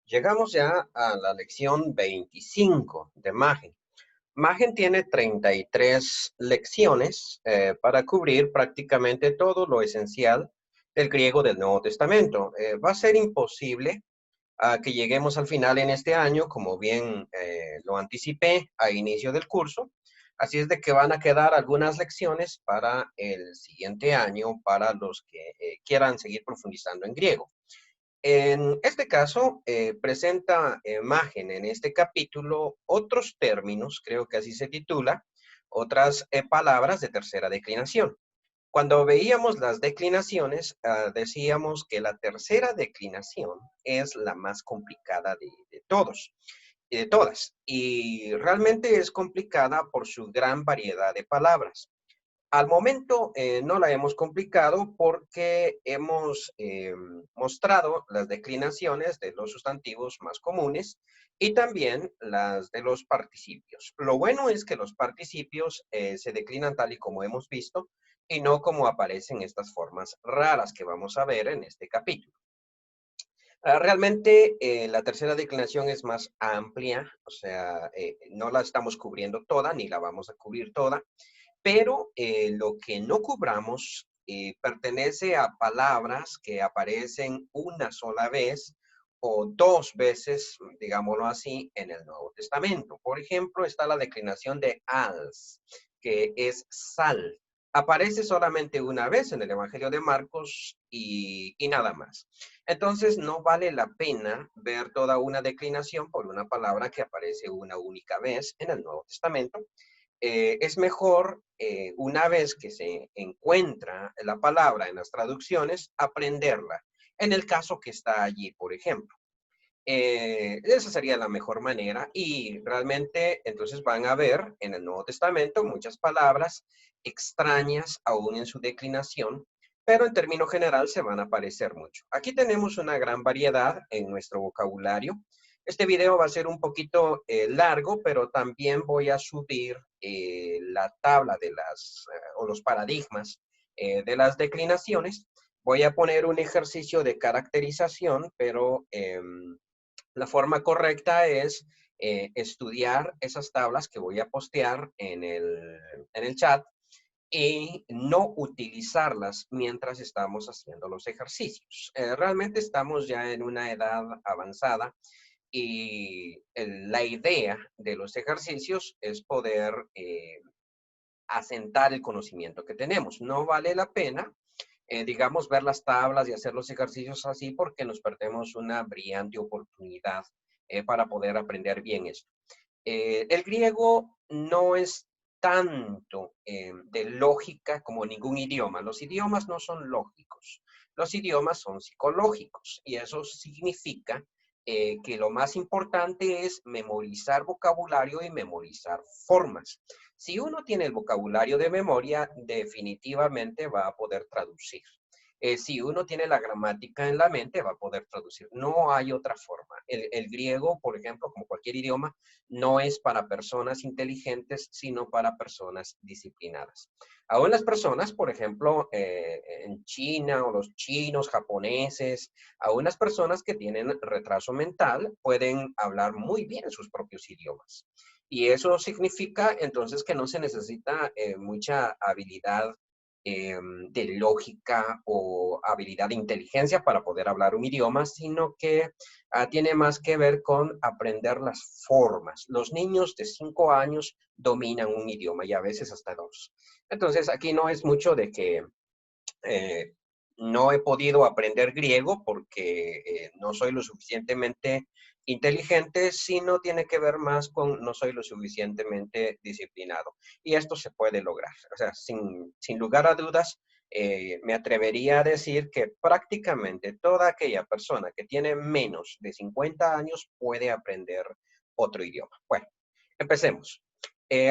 Llegamos ya a la lección 25 de Magen. Magen tiene 33 lecciones para cubrir prácticamente todo lo esencial del griego del Nuevo Testamento. Va a ser imposible que lleguemos al final en este año, como bien lo anticipé a inicio del curso. Así es de que van a quedar algunas lecciones para el siguiente año, para los que quieran seguir profundizando en griego. En este caso, presenta Magen en este capítulo otros términos, creo que así se titula, otras palabras de tercera declinación. Cuando veíamos las declinaciones, decíamos que la tercera declinación es la más complicada de todos, de todas, y realmente es complicada por su gran variedad de palabras. Al momento no la hemos complicado porque hemos mostrado las declinaciones de los sustantivos más comunes y también las de los participios. Lo bueno es que los participios se declinan tal y como hemos visto y no como aparecen estas formas raras que vamos a ver en este capítulo. Realmente la tercera declinación es más amplia, o sea, no la estamos cubriendo toda ni la vamos a cubrir toda, pero lo que no cubramos pertenece a palabras que aparecen una sola vez o dos veces, digámoslo así, en el Nuevo Testamento. Por ejemplo, está la declinación de als, que es sal. Aparece solamente una vez en el Evangelio de Marcos y nada más. Entonces, no vale la pena ver toda una declinación por una palabra que aparece una única vez en el Nuevo Testamento. Es mejor, una vez que se encuentra la palabra en las traducciones, aprenderla, en el caso que está allí, por ejemplo. Esa sería la mejor manera y realmente entonces van a ver en el Nuevo Testamento muchas palabras extrañas aún en su declinación, pero en términos general se van a parecer mucho. Aquí tenemos una gran variedad en nuestro vocabulario. Este video va a ser un poquito largo, pero también voy a subir la tabla de o los paradigmas de las declinaciones. Voy a poner un ejercicio de caracterización, pero la forma correcta es estudiar esas tablas que voy a postear en el chat y no utilizarlas mientras estamos haciendo los ejercicios. Realmente estamos ya en una edad avanzada y la idea de los ejercicios es poder asentar el conocimiento que tenemos. No vale la pena, digamos, ver las tablas y hacer los ejercicios así porque nos perdemos una brillante oportunidad para poder aprender bien esto. El griego no es tanto de lógica como ningún idioma. Los idiomas no son lógicos. Los idiomas son psicológicos y eso significa que lo más importante es memorizar vocabulario y memorizar formas. Si uno tiene el vocabulario de memoria, definitivamente va a poder traducir. Si uno tiene la gramática en la mente, va a poder traducir. No hay otra forma. El griego, por ejemplo, como cualquier idioma, no es para personas inteligentes, sino para personas disciplinadas. Aún las personas, por ejemplo, en China o los chinos, japoneses, aún las personas que tienen retraso mental pueden hablar muy bien sus propios idiomas. Y eso significa entonces que no se necesita mucha habilidad de lógica o habilidad de inteligencia para poder hablar un idioma, sino que tiene más que ver con aprender las formas. Los niños de 5 años dominan un idioma y a veces hasta 2. Entonces, aquí no es mucho de que eh, no he podido aprender griego porque no soy lo suficientemente inteligente, sino tiene que ver más con no soy lo suficientemente disciplinado. Y esto se puede lograr. O sea, sin lugar a dudas, me atrevería a decir que prácticamente toda aquella persona que tiene menos de 50 años puede aprender otro idioma. Bueno, empecemos.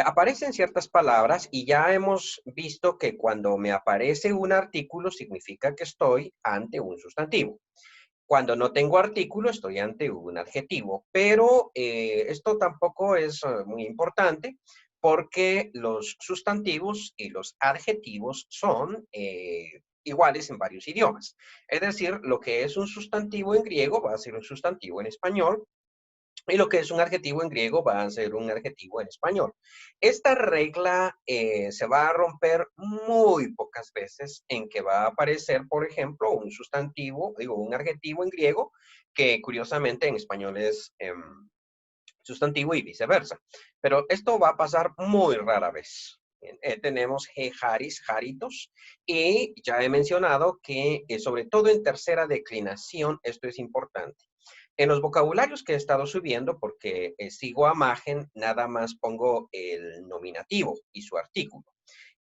Aparecen ciertas palabras y ya hemos visto que cuando me aparece un artículo significa que estoy ante un sustantivo. Cuando no tengo artículo estoy ante un adjetivo, pero esto tampoco es muy importante porque los sustantivos y los adjetivos son iguales en varios idiomas. Es decir, lo que es un sustantivo en griego va a ser un sustantivo en español, y lo que es un adjetivo en griego va a ser un adjetivo en español. Esta regla se va a romper muy pocas veces en que va a aparecer, por ejemplo, un sustantivo, digo, un adjetivo en griego, que curiosamente en español es sustantivo y viceversa. Pero esto va a pasar muy rara vez. Bien, tenemos jejaris, jaritos, y ya he mencionado que sobre todo en tercera declinación esto es importante. En los vocabularios que he estado subiendo, porque sigo a Magen, nada más pongo el nominativo y su artículo.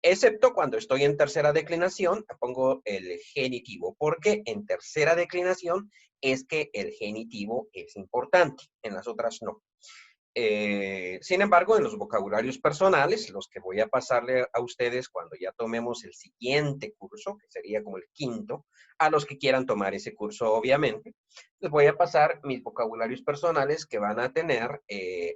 Excepto cuando estoy en tercera declinación, pongo el genitivo, porque en tercera declinación es que el genitivo es importante, en las otras no. Sin embargo, en los vocabularios personales, los que voy a pasarle a ustedes cuando ya tomemos el siguiente curso, que sería como el quinto, a los que quieran tomar ese curso, obviamente, les voy a pasar mis vocabularios personales que van a tener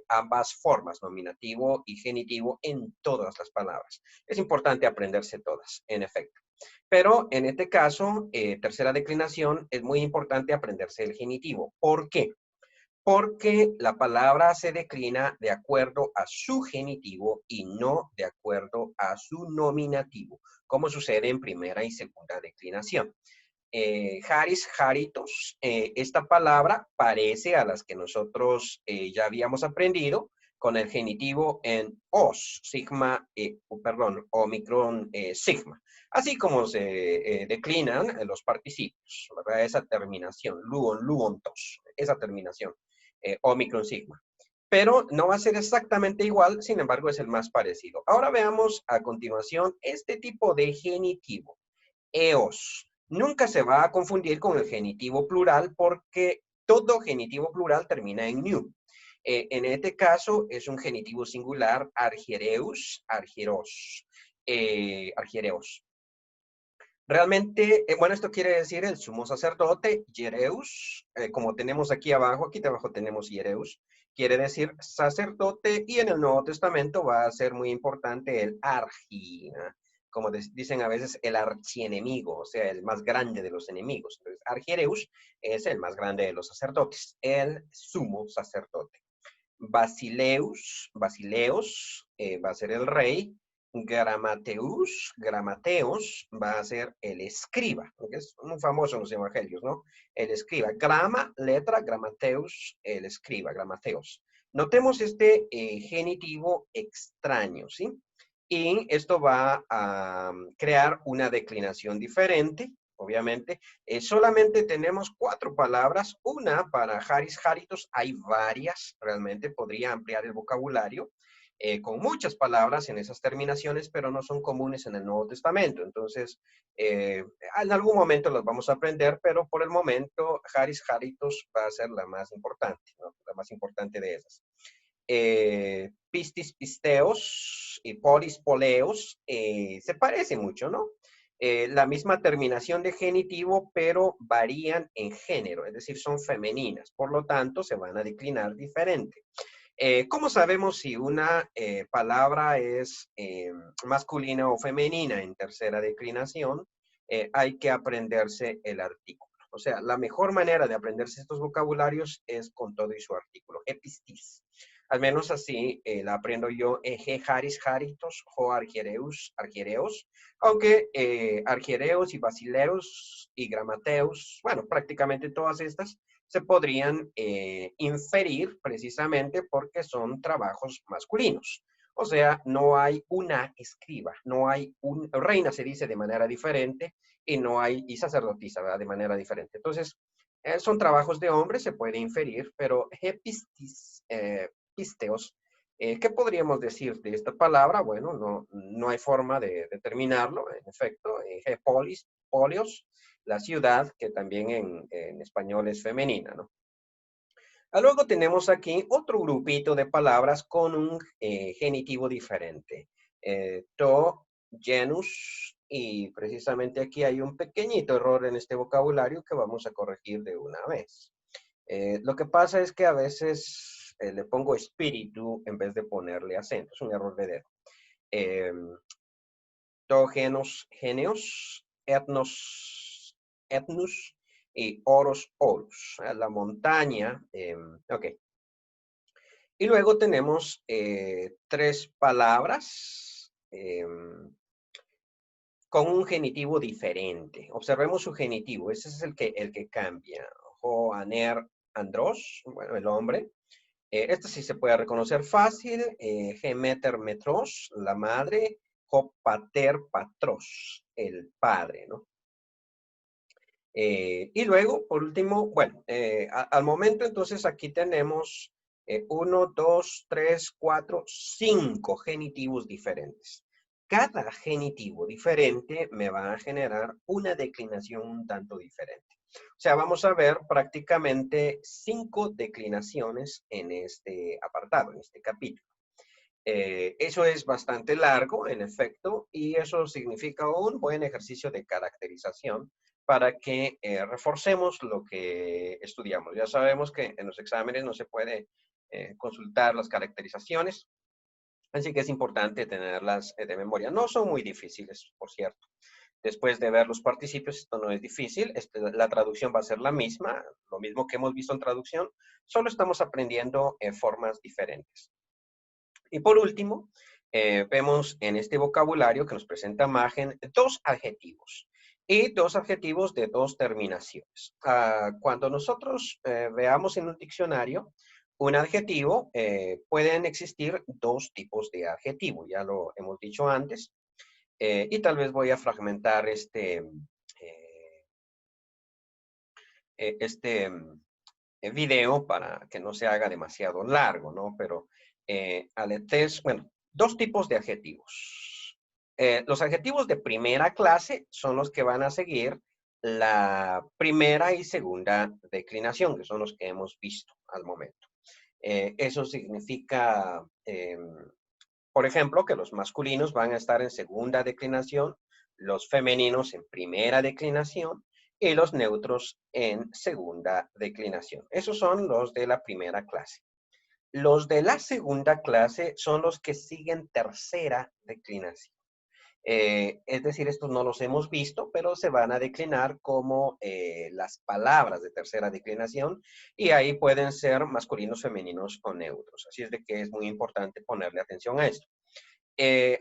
ambas formas, nominativo y genitivo, en todas las palabras. Es importante aprenderse todas, en efecto. Pero en este caso, tercera declinación, es muy importante aprenderse el genitivo. ¿Por qué? Porque la palabra se declina de acuerdo a su genitivo y no de acuerdo a su nominativo, como sucede en primera y segunda declinación. Haris, jaritos, esta palabra parece a las que nosotros ya habíamos aprendido con el genitivo en os, sigma, perdón, omicron, sigma. Así como se declinan los participios, ¿verdad? Esa terminación, luon, luontos, esa terminación, omicron, sigma. Pero no va a ser exactamente igual, sin embargo es el más parecido. Ahora veamos a continuación este tipo de genitivo, eos. Nunca se va a confundir con el genitivo plural porque todo genitivo plural termina en new. En este caso es un genitivo singular, argiereus, argieros, argiereos. Realmente, bueno, esto quiere decir el sumo sacerdote, hiereus, como tenemos aquí abajo tenemos hiereus, quiere decir sacerdote, y en el Nuevo Testamento va a ser muy importante el argina, como dicen a veces, el archienemigo, o sea, el más grande de los enemigos. Entonces, argiereus es el más grande de los sacerdotes, el sumo sacerdote. Basileus, Basileos, va a ser el rey. Gramateus, Gramateos va a ser el escriba, que es muy famoso en los evangelios, ¿no? El escriba. Grama, letra, Gramateus, el escriba, Gramateos. Notemos este genitivo extraño, ¿sí? Y esto va a crear una declinación diferente, obviamente. Solamente tenemos 4 palabras, una para Haris, Jaritos, hay varias, realmente podría ampliar el vocabulario con muchas palabras en esas terminaciones, pero no son comunes en el Nuevo Testamento. Entonces, en algún momento las vamos a aprender, pero por el momento Haris, Jaritos va a ser la más importante, ¿no? La más importante de esas. Pistis, pisteos y polis, poleos, se parecen mucho, ¿no? La misma terminación de genitivo, pero varían en género, es decir, son femeninas, por lo tanto, se van a declinar diferente. ¿Cómo sabemos si una palabra es masculina o femenina en tercera declinación? Hay que aprenderse el artículo. O sea, la mejor manera de aprenderse estos vocabularios es con todo y su artículo. Epistis. Al menos así la aprendo yo. Haris, jaritos, jo, argiereus, argiereos. Aunque argiereos y basileus y gramateus, bueno, prácticamente todas estas se podrían inferir precisamente porque son trabajos masculinos. O sea, no hay una escriba, no hay un reina, se dice de manera diferente, y no hay, y sacerdotisa, ¿verdad? De manera diferente. Entonces, son trabajos de hombres, se puede inferir, pero epistis, pisteos, ¿qué podríamos decir de esta palabra? Bueno, no hay forma de determinarlo, en efecto, polis, polios, la ciudad, que también en español es femenina, ¿no? Luego tenemos aquí otro grupito de palabras con un genitivo diferente. To, genus, y precisamente aquí hay un pequeñito error en este vocabulario que vamos a corregir de una vez. Lo que pasa es que a veces le pongo espíritu en vez de ponerle acento. Es un error de dedo. To, genus, geneos, etnos, etnus y oros, orus. La montaña, ok. Y luego tenemos tres palabras con un genitivo diferente. Observemos su genitivo, ese es el que cambia. Joaner Andros, bueno, el hombre. Este sí se puede reconocer fácil. Gemeter metros, la madre. Jopater patros, el padre, ¿no? Y luego, por último, bueno, al momento entonces aquí tenemos 1, 2, 3, 4, 5 genitivos diferentes. Cada genitivo diferente me va a generar una declinación un tanto diferente. O sea, vamos a ver prácticamente 5 declinaciones en este apartado, en este capítulo. Eso es bastante largo, en efecto, y eso significa un buen ejercicio de caracterización para que reforcemos lo que estudiamos. Ya sabemos que en los exámenes no se puede consultar las caracterizaciones, así que es importante tenerlas de memoria. No son muy difíciles, por cierto. Después de ver los participios, esto no es difícil. La traducción va a ser la misma, lo mismo que hemos visto en traducción, solo estamos aprendiendo formas diferentes. Y por último, vemos en este vocabulario que nos presenta Machen dos adjetivos y dos adjetivos de dos terminaciones. Cuando nosotros veamos en un diccionario un adjetivo, pueden existir dos tipos de adjetivo, ya lo hemos dicho antes, y tal vez voy a fragmentar video para que no se haga demasiado largo, ¿no? Pero aletes, bueno, dos tipos de adjetivos. Los adjetivos de primera clase son los que van a seguir la primera y segunda declinación, que son los que hemos visto al momento. Eso significa, por ejemplo, que los masculinos van a estar en segunda declinación, los femeninos en primera declinación y los neutros en segunda declinación. Esos son los de la primera clase. Los de la segunda clase son los que siguen tercera declinación. Es decir, estos no los hemos visto, pero se van a declinar como las palabras de tercera declinación y ahí pueden ser masculinos, femeninos o neutros. Así es de que es muy importante ponerle atención a esto.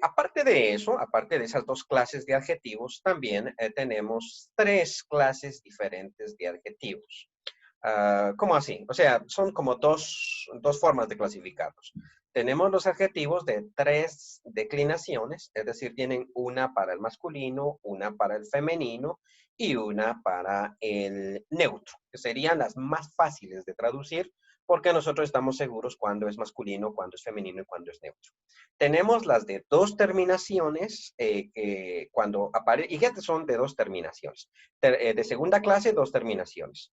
Aparte de eso, aparte de esas dos clases de adjetivos, también tenemos tres clases diferentes de adjetivos. ¿Cómo así? O sea, son como dos formas de clasificarlos. Tenemos los adjetivos de tres declinaciones, es decir, tienen una para el masculino, una para el femenino y una para el neutro, que serían las más fáciles de traducir porque nosotros estamos seguros cuándo es masculino, cuándo es femenino y cuándo es neutro. Tenemos las de dos terminaciones, cuando aparecen, y que son de dos terminaciones. De segunda clase, dos terminaciones.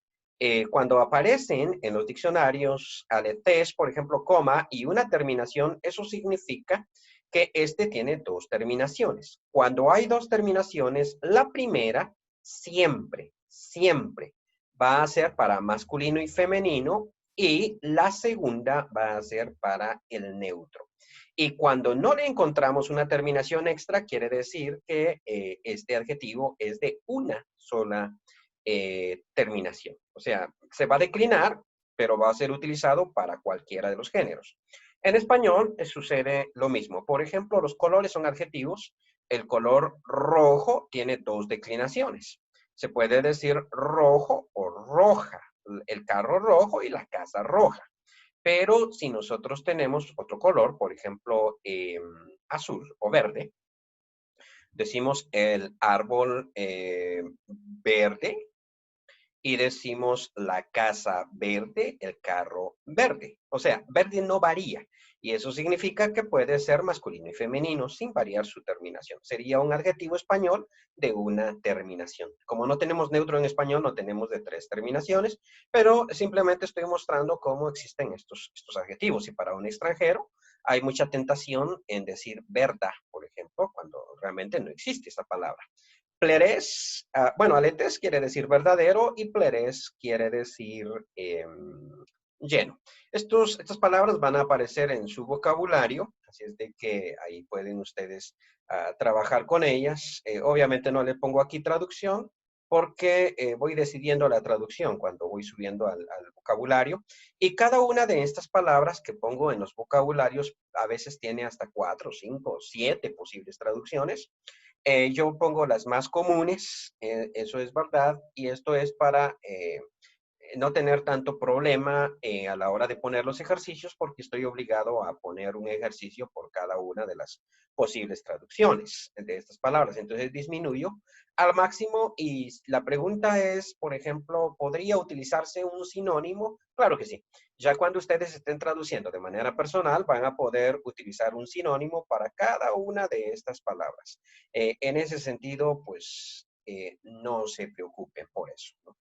Cuando aparecen en los diccionarios aletes, por ejemplo, coma y una terminación, eso significa que este tiene dos terminaciones. Cuando hay dos terminaciones, la primera siempre, siempre va a ser para masculino y femenino y la segunda va a ser para el neutro. Y cuando no le encontramos una terminación extra, quiere decir que este adjetivo es de una sola terminación. O sea, se va a declinar, pero va a ser utilizado para cualquiera de los géneros. En español sucede lo mismo. Por ejemplo, los colores son adjetivos. El color rojo tiene dos declinaciones. Se puede decir rojo o roja. El carro rojo y la casa roja. Pero si nosotros tenemos otro color, por ejemplo, azul o verde, decimos el árbol verde y decimos la casa verde, el carro verde. O sea, verde no varía. Y eso significa que puede ser masculino y femenino sin variar su terminación. Sería un adjetivo español de una terminación. Como no tenemos neutro en español, no tenemos de tres terminaciones, pero simplemente estoy mostrando cómo existen estos adjetivos. Y para un extranjero hay mucha tentación en decir verdad, por ejemplo, cuando realmente no existe esa palabra. Pleres, bueno, aletes quiere decir verdadero y pleres quiere decir lleno. Estas palabras van a aparecer en su vocabulario, así es de que ahí pueden ustedes trabajar con ellas. Obviamente no le pongo aquí traducción porque voy decidiendo la traducción cuando voy subiendo al vocabulario. Y cada una de estas palabras que pongo en los vocabularios a veces tiene hasta 4, 5, 7 posibles traducciones. Yo pongo las más comunes, eso es verdad, y esto es para no tener tanto problema a la hora de poner los ejercicios porque estoy obligado a poner un ejercicio por cada una de las posibles traducciones de estas palabras. Entonces disminuyo al máximo y la pregunta es, por ejemplo, ¿podría utilizarse un sinónimo? Claro que sí. Ya cuando ustedes estén traduciendo de manera personal, van a poder utilizar un sinónimo para cada una de estas palabras. En ese sentido, pues no se preocupen por eso, ¿no?